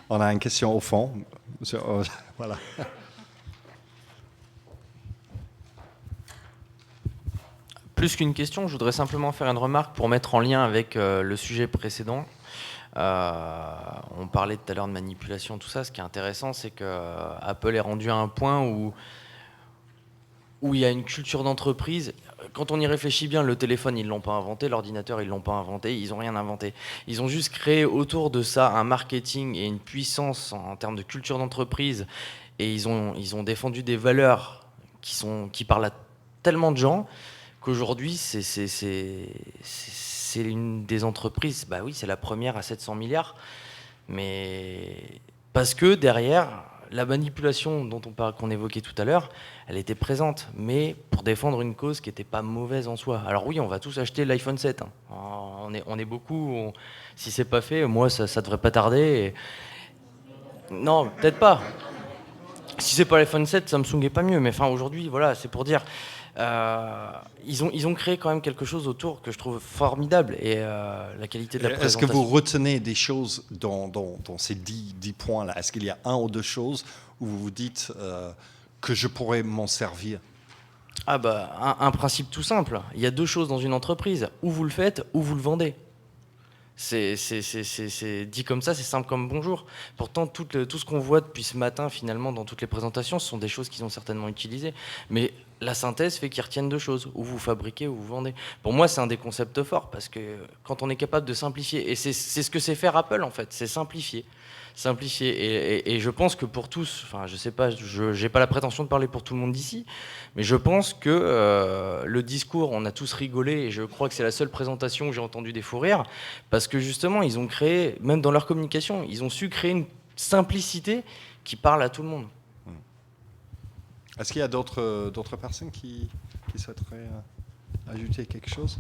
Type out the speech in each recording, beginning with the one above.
On a une question au fond. Monsieur, voilà. Plus qu'une question, je voudrais simplement faire une remarque pour mettre en lien avec le sujet précédent. On parlait tout à l'heure de manipulation, tout ça. Ce qui est intéressant, c'est que Apple est rendu à un point où il y a une culture d'entreprise. Quand on y réfléchit bien, le téléphone, ils ne l'ont pas inventé, l'ordinateur, ils ne l'ont pas inventé, ils n'ont rien inventé. Ils ont juste créé autour de ça un marketing et une puissance en termes de culture d'entreprise. Et ils ont défendu des valeurs qui parlent à tellement de gens qu'aujourd'hui, c'est une des entreprises, bah oui, c'est la première à 700 milliards, mais parce que derrière, la manipulation qu'on évoquait tout à l'heure, elle était présente, mais pour défendre une cause qui n'était pas mauvaise en soi. Alors oui, on va tous acheter l'iPhone 7, hein. On est beaucoup, si c'est pas fait, moi, ça devrait pas tarder. Non, peut-être pas. Si c'est pas l'iPhone 7, Samsung est pas mieux, mais enfin aujourd'hui, voilà, c'est pour dire... ils ont créé quand même quelque chose autour que je trouve formidable et la qualité de la Est-ce que présentation. vous retenez des choses dans ces 10 points-là? Est-ce qu'il y a un ou deux choses où vous vous dites que je pourrais m'en servir? Ah bah, un principe tout simple. Il y a deux choses dans une entreprise. Ou vous le faites, ou vous le vendez. C'est dit comme ça, c'est simple comme bonjour. Pourtant, tout ce qu'on voit depuis ce matin, finalement, dans toutes les présentations, ce sont des choses qu'ils ont certainement utilisées. Mais la synthèse fait qu'ils retiennent deux choses. Ou vous fabriquez, ou vous vendez. Pour moi, c'est un des concepts forts, parce que quand on est capable de simplifier, et c'est ce que c'est faire Apple, en fait, c'est simplifier. Simplifier. Et je pense que pour tous, enfin, je sais pas, je n'ai pas la prétention de parler pour tout le monde d'ici, mais je pense que le discours, on a tous rigolé, et je crois que c'est la seule présentation où j'ai entendu des fous rires, parce que justement, ils ont créé, même dans leur communication, ils ont su créer une simplicité qui parle à tout le monde. Est-ce qu'il y a d'autres personnes qui souhaiteraient ajouter quelque chose?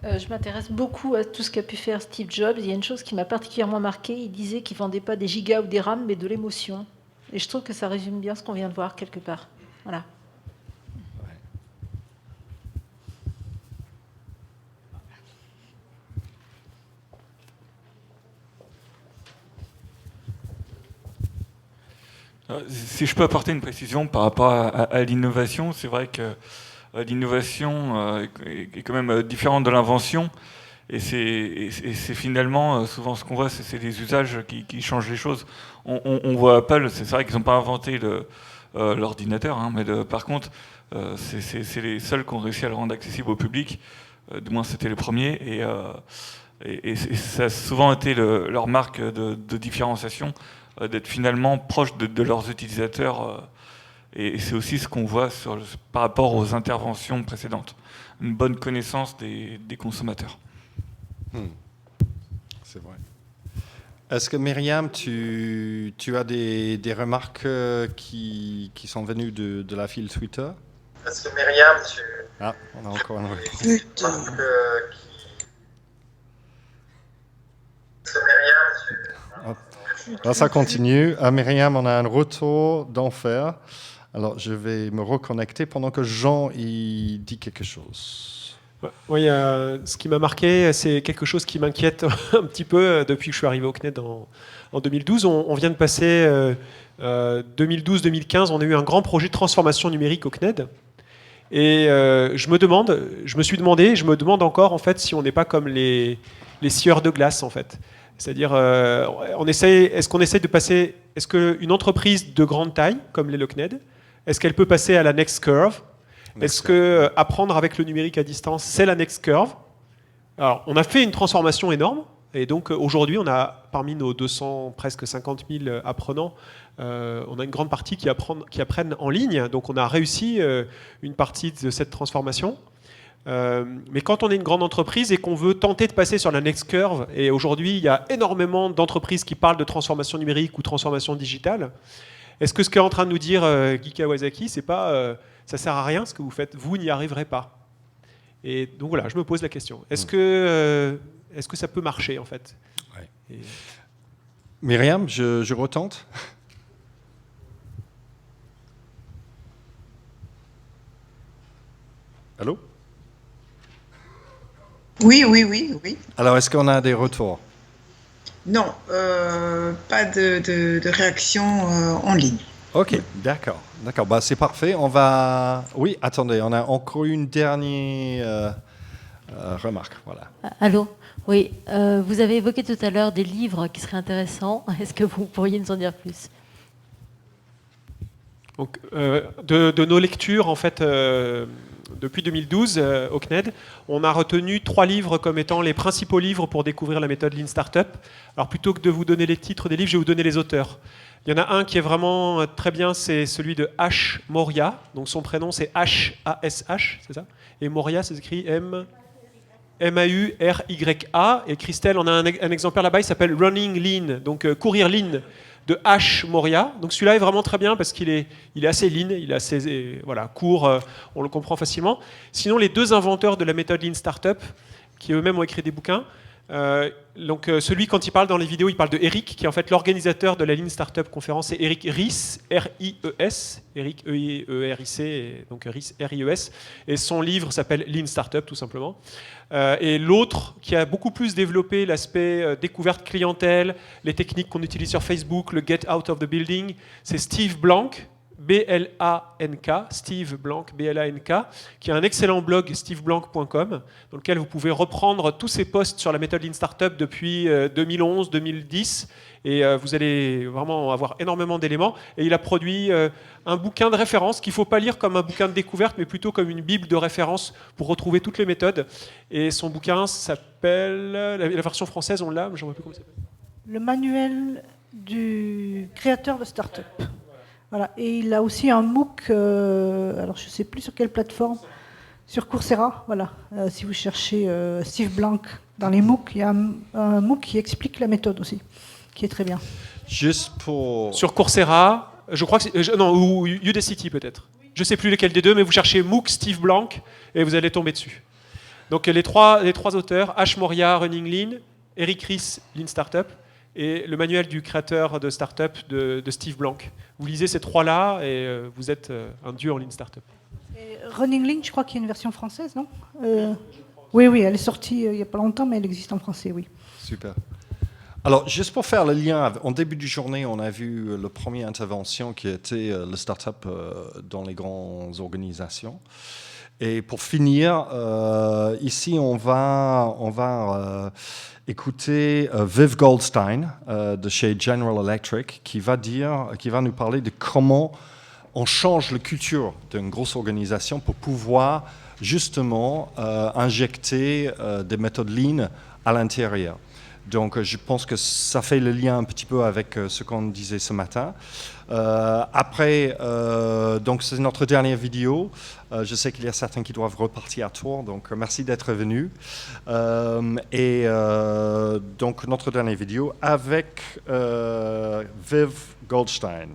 Je m'intéresse beaucoup à tout ce qu'a pu faire Steve Jobs. Il y a une chose qui m'a particulièrement marquée. Il disait qu'il ne vendait pas des gigas ou des RAM, mais de l'émotion. Et je trouve que ça résume bien ce qu'on vient de voir quelque part. Voilà. Si je peux apporter une précision par rapport à l'innovation, c'est vrai que l'innovation est quand même différente de l'invention. Et c'est finalement, souvent ce qu'on voit, c'est les usages qui changent les choses. On voit Apple, c'est vrai qu'ils n'ont pas inventé l'ordinateur, hein, mais par contre, c'est les seuls qui ont réussi à le rendre accessible au public. Du moins, c'était les premiers. Et ça a souvent été leur marque de différenciation, d'être finalement proche de leurs utilisateurs. Et c'est aussi ce qu'on voit par rapport aux interventions précédentes. Une bonne connaissance des consommateurs. C'est vrai. Est-ce que Myriam, tu as des remarques qui sont venues de la file Twitter? Est-ce que Myriam, Ah, on a encore un retour. Là, ça continue. À Myriam, on a un retour d'enfer. Alors, je vais me reconnecter pendant que Jean il dit quelque chose. Oui, ce qui m'a marqué, c'est quelque chose qui m'inquiète un petit peu depuis que je suis arrivé au CNED en 2012. On vient de passer 2012-2015, on a eu un grand projet de transformation numérique au CNED. Et je me suis demandé, je me demande encore en fait si on n'est pas comme les scieurs de glace en fait. C'est-à-dire, est-ce qu'on essaie de passer, est-ce qu'une entreprise de grande taille comme les CNED, est-ce qu'elle peut passer à la next curve? Est-ce que apprendre avec le numérique à distance, c'est la next curve? Alors, on a fait une transformation énorme, et donc aujourd'hui, on a parmi nos 200, presque 50 000 apprenants, on a une grande partie qui apprennent en ligne, donc on a réussi une partie de cette transformation. Mais quand on est une grande entreprise et qu'on veut tenter de passer sur la next curve, et aujourd'hui, il y a énormément d'entreprises qui parlent de transformation numérique ou transformation digitale, est-ce que ce qu'est en train de nous dire Guy Kawasaki, c'est pas ça sert à rien ce que vous faites, vous n'y arriverez pas? Et donc voilà, je me pose la question. Est-ce que ça peut marcher en fait? Ouais. Myriam, je retente. Allô? Oui. Alors, est-ce qu'on a des retours? Non, pas de réaction en ligne. Ok, d'accord. D'accord, bah, c'est parfait. On va... Oui, attendez, on a encore une dernière remarque. Voilà. Allô? Oui, vous avez évoqué tout à l'heure des livres qui seraient intéressants. Est-ce que vous pourriez nous en dire plus? Donc, de nos lectures, en fait, depuis 2012, au CNED, on a retenu 3 livres comme étant les principaux livres pour découvrir la méthode Lean Startup. Alors, plutôt que de vous donner les titres des livres, je vais vous donner les auteurs. Il y en a un qui est vraiment très bien, c'est celui de Ash Maurya. Donc, son prénom, c'est H-A-S-H, c'est ça? Et Maurya, c'est écrit M-A-U-R-Y-A. Et Christelle, on a un exemplaire là-bas, il s'appelle Running Lean, donc courir lean, de H. Maurya. Donc celui-là est vraiment très bien parce qu'il est assez lean, il est assez voilà, court, on le comprend facilement. Sinon, les 2 inventeurs de la méthode Lean Startup, qui eux-mêmes ont écrit des bouquins, donc celui, quand il parle dans les vidéos, il parle de Eric, qui est en fait l'organisateur de la Lean Startup conférence, c'est Eric Ries, R-I-E-S, Eric E-I-E-R-I-C, donc Ries, R-I-E-S, et son livre s'appelle Lean Startup, tout simplement. Et l'autre, qui a beaucoup plus développé l'aspect découverte clientèle, les techniques qu'on utilise sur Facebook, le Get Out of the Building, c'est Steve Blank, B-L-A-N-K, Steve Blank, B-L-A-N-K, qui a un excellent blog, steveblank.com, dans lequel vous pouvez reprendre tous ces posts sur la méthode Lean Startup depuis 2011-2010, et vous allez vraiment avoir énormément d'éléments. Et il a produit un bouquin de référence qu'il ne faut pas lire comme un bouquin de découverte, mais plutôt comme une bible de référence pour retrouver toutes les méthodes. Et son bouquin s'appelle, la version française, on l'a, mais je ne sais plus comment ça s'appelle. Le manuel du créateur de start-up. Voilà. Et il a aussi un MOOC, alors je ne sais plus sur quelle plateforme, sur Coursera. Voilà. Si vous cherchez Steve Blank dans les MOOC, il y a un MOOC qui explique la méthode aussi, qui est très bien. Juste pour... Sur Coursera, je crois que c'est... non, ou Udacity peut-être. Je ne sais plus lequel des deux, mais vous cherchez MOOC Steve Blank et vous allez tomber dessus. Donc les trois auteurs, Ash Maurya, Running Lean, Eric Ries, Lean Startup, et le manuel du créateur de Startup de Steve Blank. Vous lisez ces 3-là et vous êtes un dieu en Lean Startup. Et Running Lean, je crois qu'il y a une version française, non? Oui, elle est sortie il n'y a pas longtemps, mais elle existe en français, oui. Super. Alors, juste pour faire le lien, en début de journée, on a vu la première intervention qui était le startup dans les grandes organisations. Et pour finir, ici, on va écouter Viv Goldstein de chez General Electric qui va nous parler de comment on change la culture d'une grosse organisation pour pouvoir justement injecter des méthodes lean à l'intérieur. Donc je pense que ça fait le lien un petit peu avec ce qu'on disait ce matin. Après, donc c'est notre dernière vidéo. Je sais qu'il y a certains qui doivent repartir à Tours, donc merci d'être venus. Donc notre dernière vidéo avec Viv Goldstein.